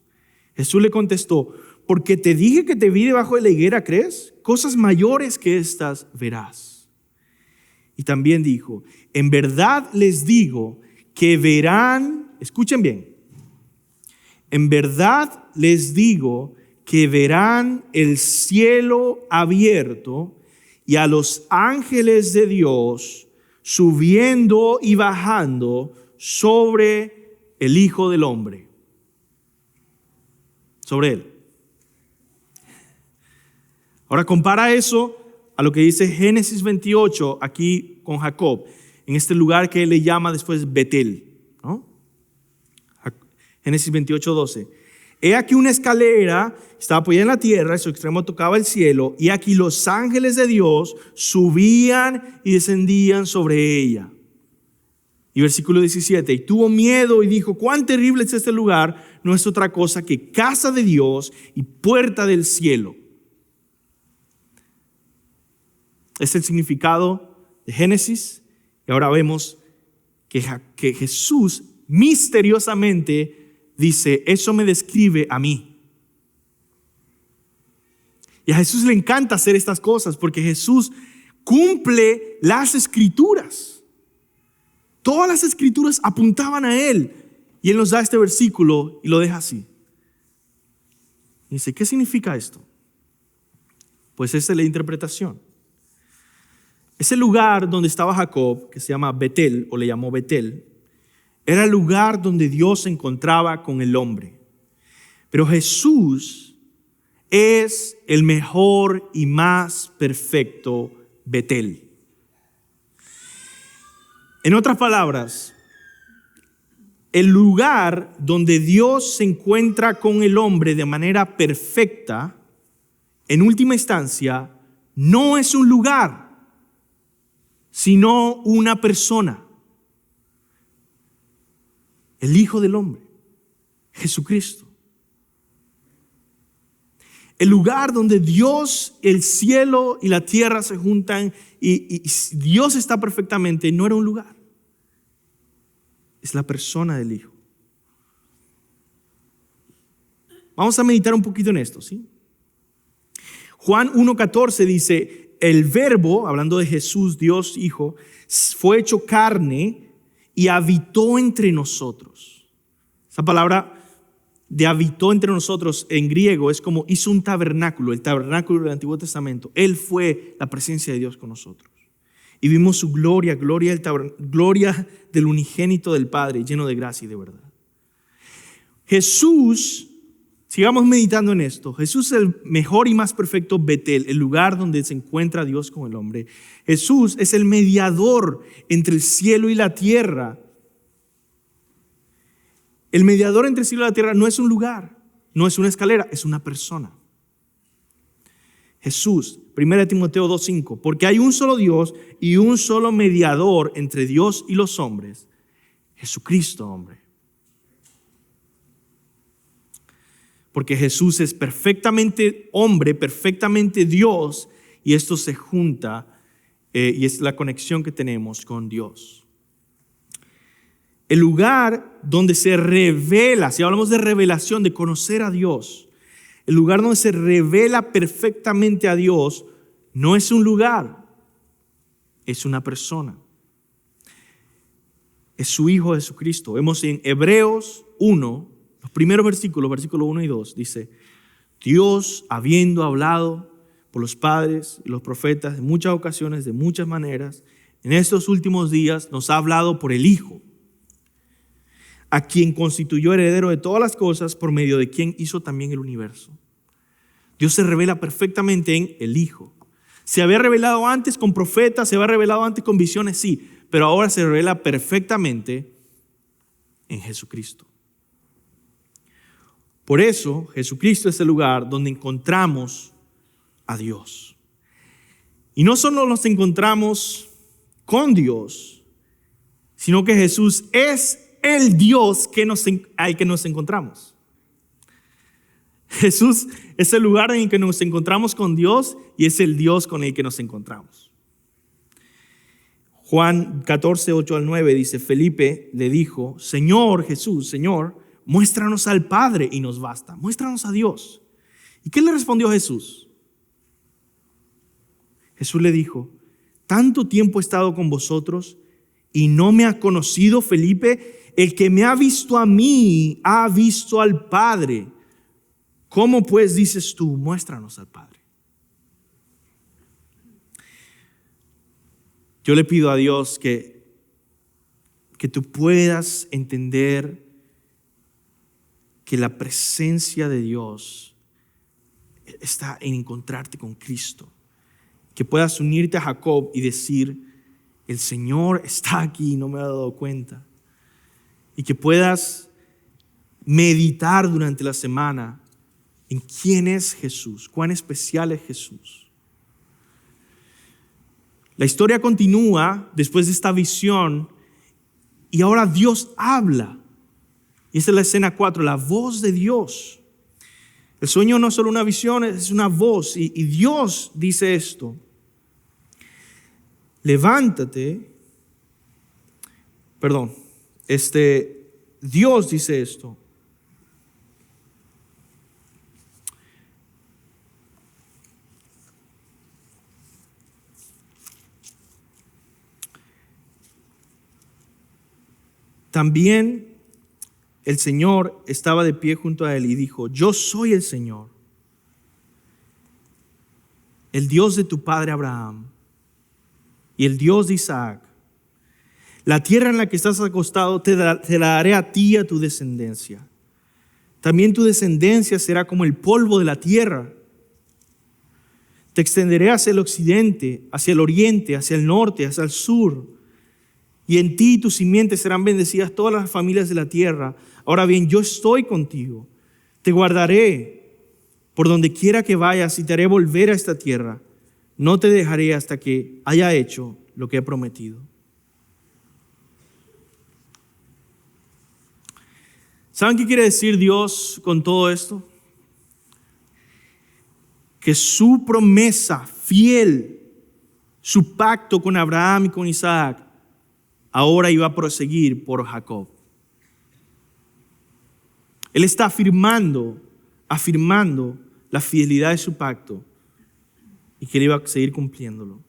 B: Jesús le contestó: porque te dije que te vi debajo de la higuera, ¿crees? Cosas mayores que estas verás. Y también dijo: en verdad les digo que verán, escuchen bien, en verdad les digo que verán el cielo abierto y a los ángeles de Dios subiendo y bajando sobre el Hijo del Hombre. Sobre Él. Ahora compara eso a lo que dice Génesis 28 aquí con Jacob, en este lugar que él le llama después Betel, ¿no? Génesis 28:12. He aquí una escalera, estaba apoyada en la tierra, su extremo tocaba el cielo, y aquí los ángeles de Dios subían y descendían sobre ella. Y versículo 17, y tuvo miedo y dijo: cuán terrible es este lugar, no es otra cosa que casa de Dios y puerta del cielo. Es el significado de Génesis. Y ahora vemos que Jesús misteriosamente dice: eso me describe a mí. Y a Jesús le encanta hacer estas cosas porque Jesús cumple las escrituras. Todas las escrituras apuntaban a Él. Y Él nos da este versículo y lo deja así. Dice: ¿qué significa esto? Pues esa es la interpretación. Ese lugar donde estaba Jacob, que se llama Betel, o le llamó Betel, era el lugar donde Dios se encontraba con el hombre. Pero Jesús es el mejor y más perfecto Betel. En otras palabras, el lugar donde Dios se encuentra con el hombre de manera perfecta, en última instancia, no es un lugar, sino una persona. El Hijo del Hombre, Jesucristo. El lugar donde Dios, el cielo y la tierra se juntan y Dios está perfectamente, no era un lugar. Es la persona del Hijo. Vamos a meditar un poquito en esto, ¿sí? Juan 1:14 dice: el Verbo, hablando de Jesús, Dios Hijo, fue hecho carne y habitó entre nosotros. Esa palabra de habitó entre nosotros en griego es como hizo un tabernáculo, el tabernáculo del Antiguo Testamento. Él fue la presencia de Dios con nosotros. Y vimos su gloria, gloria del unigénito del Padre, lleno de gracia y de verdad. Jesús, sigamos meditando en esto. Jesús es el mejor y más perfecto Betel, el lugar donde se encuentra Dios con el hombre. Jesús es el mediador entre el cielo y la tierra. El mediador entre el cielo y la tierra no es un lugar, no es una escalera, es una persona. Jesús, 1 Timoteo 2:5, porque hay un solo Dios y un solo mediador entre Dios y los hombres, Jesucristo, hombre. Porque Jesús es perfectamente hombre, perfectamente Dios, y esto se junta y es la conexión que tenemos con Dios. El lugar donde se revela, si hablamos de revelación, de conocer a Dios, el lugar donde se revela perfectamente a Dios, no es un lugar, es una persona. Es su Hijo Jesucristo. Vemos en Hebreos 1, los primeros versículos, versículos 1 y 2, dice: Dios, habiendo hablado por los padres y los profetas en muchas ocasiones, de muchas maneras, en estos últimos días nos ha hablado por el Hijo, a quien constituyó heredero de todas las cosas, por medio de quien hizo también el universo. Dios se revela perfectamente en el Hijo. Se había revelado antes con profetas, se había revelado antes con visiones, sí, pero ahora se revela perfectamente en Jesucristo. Por eso, Jesucristo es el lugar donde encontramos a Dios. Y no solo nos encontramos con Dios, sino que Jesús es el Dios al que nos encontramos. Jesús es el lugar en el que nos encontramos con Dios y es el Dios con el que nos encontramos. Juan 14, 8 al 9 dice, Felipe le dijo, Señor Jesús, Señor, muéstranos al Padre y nos basta. Muéstranos a Dios. ¿Y qué le respondió Jesús? Jesús le dijo, tanto tiempo he estado con vosotros y no me has conocido, Felipe. El que me ha visto a mí, ha visto al Padre. ¿Cómo pues dices tú, muéstranos al Padre? Yo le pido a Dios que tú puedas entender que la presencia de Dios está en encontrarte con Cristo. Que puedas unirte a Jacob y decir, el Señor está aquí y no me he dado cuenta. Y que puedas meditar durante la semana en quién es Jesús, cuán especial es Jesús. La historia continúa después de esta visión y ahora Dios habla. Y esta es la escena 4, la voz de Dios. El sueño no es solo una visión, es una voz. Y Dios dice esto. Levántate. Dios dice esto. También el Señor estaba de pie junto a él y dijo, yo soy el Señor, el Dios de tu padre Abraham y el Dios de Isaac. La tierra en la que estás acostado te la daré a ti y a tu descendencia. También tu descendencia será como el polvo de la tierra. Te extenderé hacia el occidente, hacia el oriente, hacia el norte, hacia el sur. Y en ti y tu simiente serán bendecidas todas las familias de la tierra. Ahora bien, yo estoy contigo. Te guardaré por donde quiera que vayas y te haré volver a esta tierra. No te dejaré hasta que haya hecho lo que he prometido. ¿Saben qué quiere decir Dios con todo esto? Que su promesa fiel, su pacto con Abraham y con Isaac, ahora iba a proseguir por Jacob. Él está afirmando la fidelidad de su pacto y que él iba a seguir cumpliéndolo.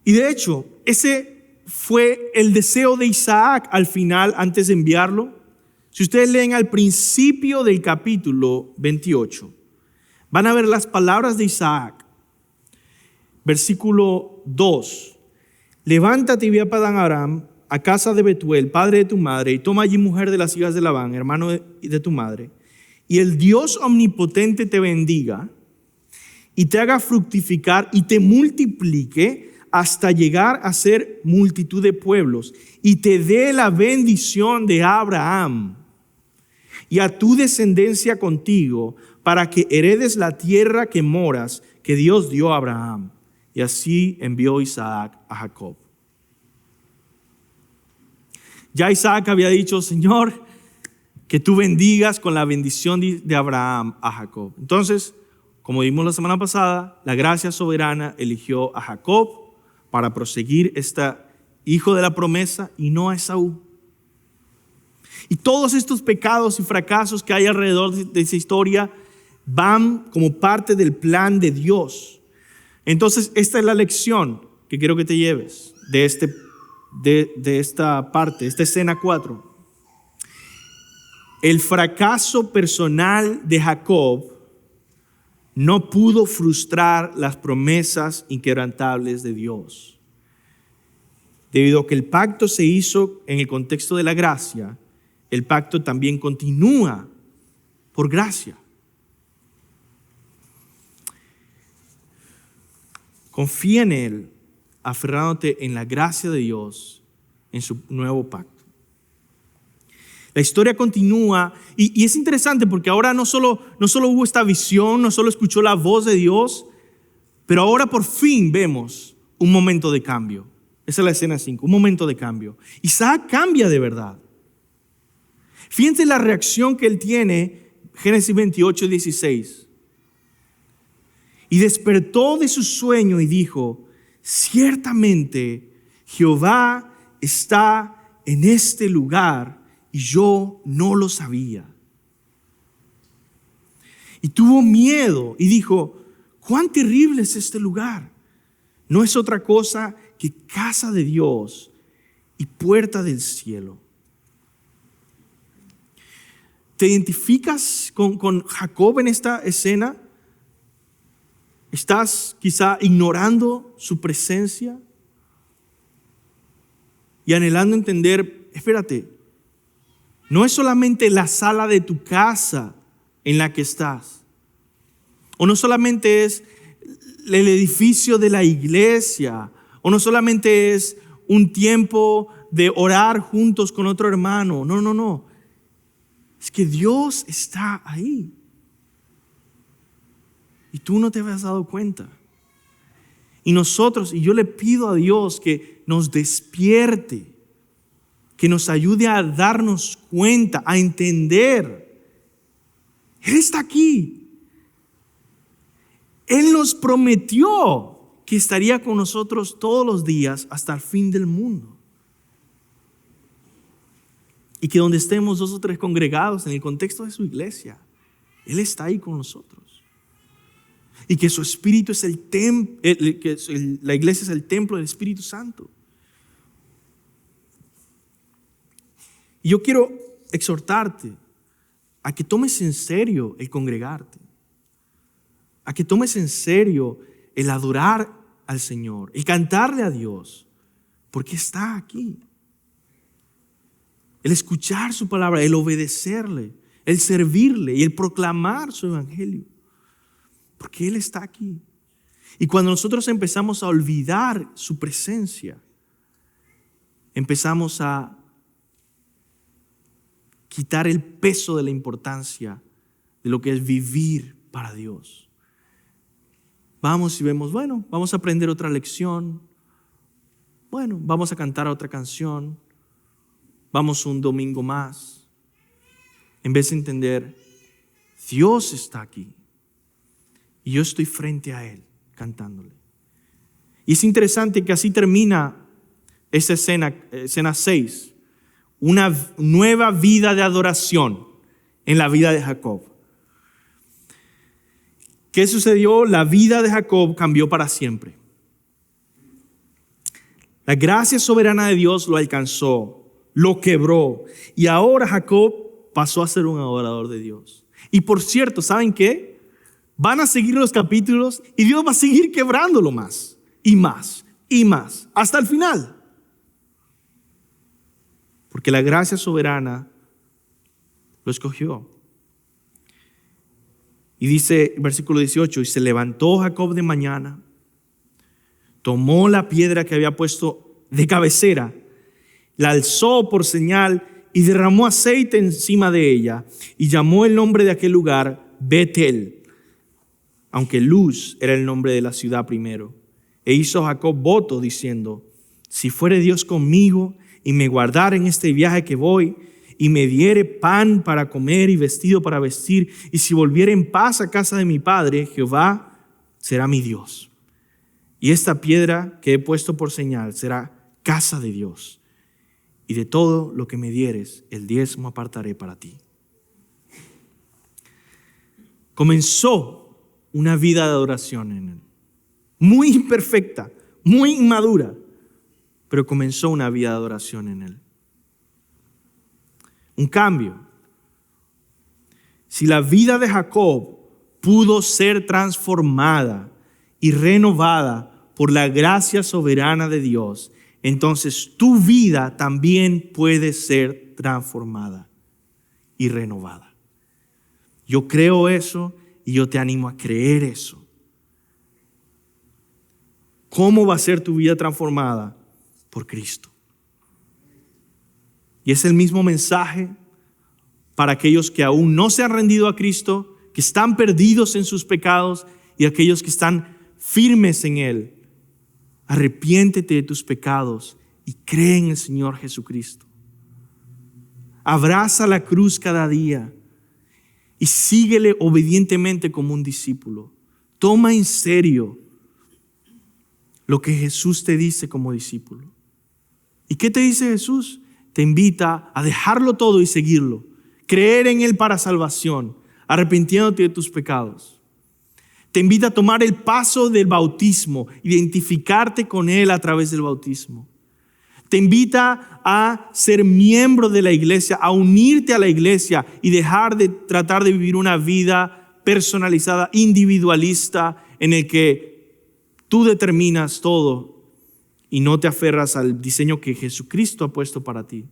B: Y de hecho, ese fue el deseo de Isaac al final, antes de enviarlo. Si ustedes leen al principio del capítulo 28, van a ver las palabras de Isaac. Versículo 2. Levántate y ve a Padán Aram, a casa de Betuel, padre de tu madre, y toma allí mujer de las hijas de Labán, hermano de tu madre. Y el Dios omnipotente te bendiga y te haga fructificar y te multiplique hasta llegar a ser multitud de pueblos y te dé la bendición de Abraham y a tu descendencia contigo para que heredes la tierra que moras, que Dios dio a Abraham. Y así envió Isaac a Jacob. Ya Isaac había dicho, Señor, que tú bendigas con la bendición de Abraham a Jacob. Entonces, como vimos la semana pasada, la gracia soberana eligió a Jacob para proseguir este hijo de la promesa y no a Esaú. Y todos estos pecados y fracasos que hay alrededor de esa historia van como parte del plan de Dios. Entonces, esta es la lección que quiero que te lleves de esta parte, esta escena 4. El fracaso personal de Jacob no pudo frustrar las promesas inquebrantables de Dios. Debido a que el pacto se hizo en el contexto de la gracia, el pacto también continúa por gracia. Confía en Él, aferrándote en la gracia de Dios, en su nuevo pacto. La historia continúa y es interesante porque ahora no solo hubo esta visión, no solo escuchó la voz de Dios, pero ahora por fin vemos un momento de cambio. Esa es la escena 5, un momento de cambio. Isaac cambia de verdad. Fíjense la reacción que él tiene Génesis 28, 16. Y despertó de su sueño y dijo: ciertamente Jehová está en este lugar y yo no lo sabía. Y tuvo miedo y dijo: cuán terrible es este lugar. No es otra cosa que casa de Dios y puerta del cielo. ¿Te identificas con Jacob en esta escena? ¿Estás quizá ignorando su presencia y anhelando entender, espérate, no es solamente la sala de tu casa en la que estás, o no solamente es el edificio de la iglesia, o no solamente es un tiempo de orar juntos con otro hermano, no, es que Dios está ahí. Y tú no te habías dado cuenta. Y nosotros, y yo le pido a Dios que nos despierte, que nos ayude a darnos cuenta, a entender. Él está aquí. Él nos prometió que estaría con nosotros todos los días hasta el fin del mundo. Y que donde estemos 2 o 3 congregados en el contexto de su iglesia, Él está ahí con nosotros. Y que su Espíritu es la iglesia es el templo del Espíritu Santo. Y yo quiero exhortarte a que tomes en serio el congregarte, a que tomes en serio el adorar al Señor, el cantarle a Dios, porque está aquí. El escuchar su palabra, el obedecerle, el servirle y el proclamar su evangelio. Porque Él está aquí. Y cuando nosotros empezamos a olvidar su presencia, empezamos a quitar el peso de la importancia de lo que es vivir para Dios. Vamos y vemos, bueno, vamos a aprender otra lección. Bueno, vamos a cantar otra canción. Vamos un domingo más. En vez de entender, Dios está aquí. Y yo estoy frente a Él, cantándole. Y es interesante que así termina esa escena 6. Una nueva vida de adoración en la vida de Jacob. ¿Qué sucedió? La vida de Jacob cambió para siempre. La gracia soberana de Dios lo alcanzó, lo quebró. Y ahora Jacob pasó a ser un adorador de Dios. Y por cierto, ¿saben qué? Van a seguir los capítulos y Dios va a seguir quebrándolo más y más y más hasta el final. Porque la gracia soberana lo escogió. Y dice versículo 18, y se levantó Jacob de mañana, tomó la piedra que había puesto de cabecera, la alzó por señal y derramó aceite encima de ella y llamó el nombre de aquel lugar Betel, aunque Luz era el nombre de la ciudad primero. E hizo Jacob voto diciendo: si fuere Dios conmigo y me guardara en este viaje que voy, y me diere pan para comer y vestido para vestir, y si volviere en paz a casa de mi padre, Jehová será mi Dios. Y esta piedra que he puesto por señal será casa de Dios. Y de todo lo que me dieres, el 10º apartaré para ti. Comenzó una vida de adoración en Él. Muy imperfecta, muy inmadura, pero comenzó una vida de adoración en Él. Un cambio. Si la vida de Jacob pudo ser transformada y renovada por la gracia soberana de Dios, entonces tu vida también puede ser transformada y renovada. Yo creo eso y yo te animo a creer eso. ¿Cómo va a ser tu vida transformada? Por Cristo. Y es el mismo mensaje para aquellos que aún no se han rendido a Cristo, que están perdidos en sus pecados, y aquellos que están firmes en Él. Arrepiéntete de tus pecados y cree en el Señor Jesucristo. Abraza la cruz cada día y síguele obedientemente como un discípulo. Toma en serio lo que Jesús te dice como discípulo. ¿Y qué te dice Jesús? Te invita a dejarlo todo y seguirlo. Creer en Él para salvación, arrepintiéndote de tus pecados. Te invita a tomar el paso del bautismo, identificarte con Él a través del bautismo. Te invita a ser miembro de la iglesia, a unirte a la iglesia y dejar de tratar de vivir una vida personalizada, individualista, en el que tú determinas todo y no te aferras al diseño que Jesucristo ha puesto para ti,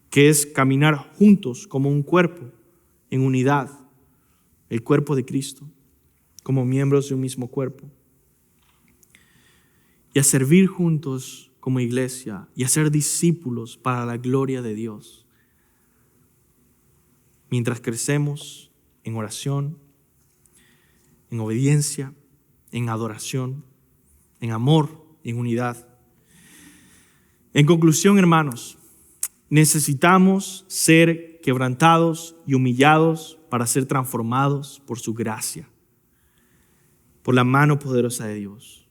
B: que es caminar juntos como un cuerpo, en unidad, el cuerpo de Cristo, como miembros de un mismo cuerpo. Y a servir juntos como iglesia y a ser discípulos para la gloria de Dios. Mientras crecemos en oración, en obediencia, en adoración, en amor, en unidad. En conclusión, hermanos, necesitamos ser quebrantados y humillados para ser transformados por su gracia, por la mano poderosa de Dios,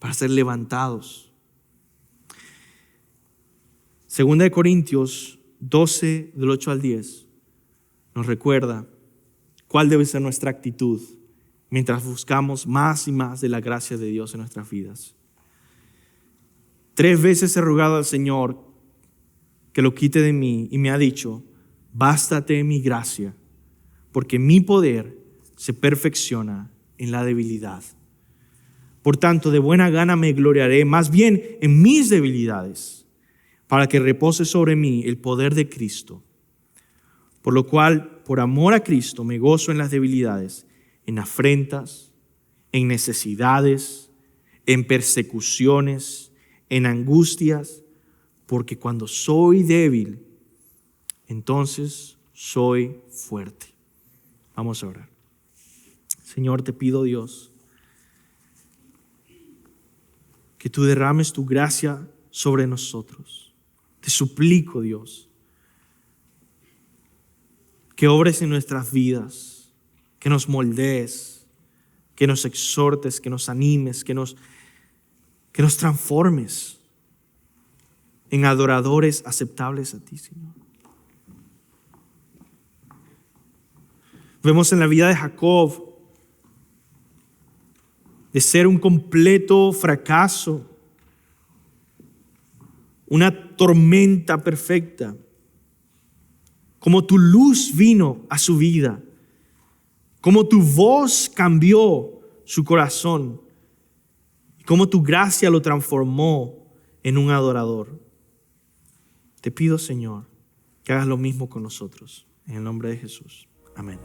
B: para ser levantados. 2 Corintios 12, del 8 al 10, nos recuerda cuál debe ser nuestra actitud mientras buscamos más y más de la gracia de Dios en nuestras vidas. 3 veces he rogado al Señor que lo quite de mí y me ha dicho: bástate mi gracia, porque mi poder se perfecciona en la debilidad. Por tanto, de buena gana me gloriaré más bien en mis debilidades, para que repose sobre mí el poder de Cristo. Por lo cual, por amor a Cristo, me gozo en las debilidades, en afrentas, en necesidades, en persecuciones, en angustias, porque cuando soy débil, entonces soy fuerte. Vamos a orar. Señor, te pido, Dios, que tú derrames tu gracia sobre nosotros. Te suplico, Dios, que obres en nuestras vidas, que nos moldees, que nos exhortes, que nos animes, que nos transformes en adoradores aceptables a ti, Señor. Vemos en la vida de Jacob de ser un completo fracaso, una tormenta perfecta, como tu luz vino a su vida, como tu voz cambió su corazón, y como tu gracia lo transformó en un adorador. Te pido, Señor, que hagas lo mismo con nosotros. En el nombre de Jesús. Amén.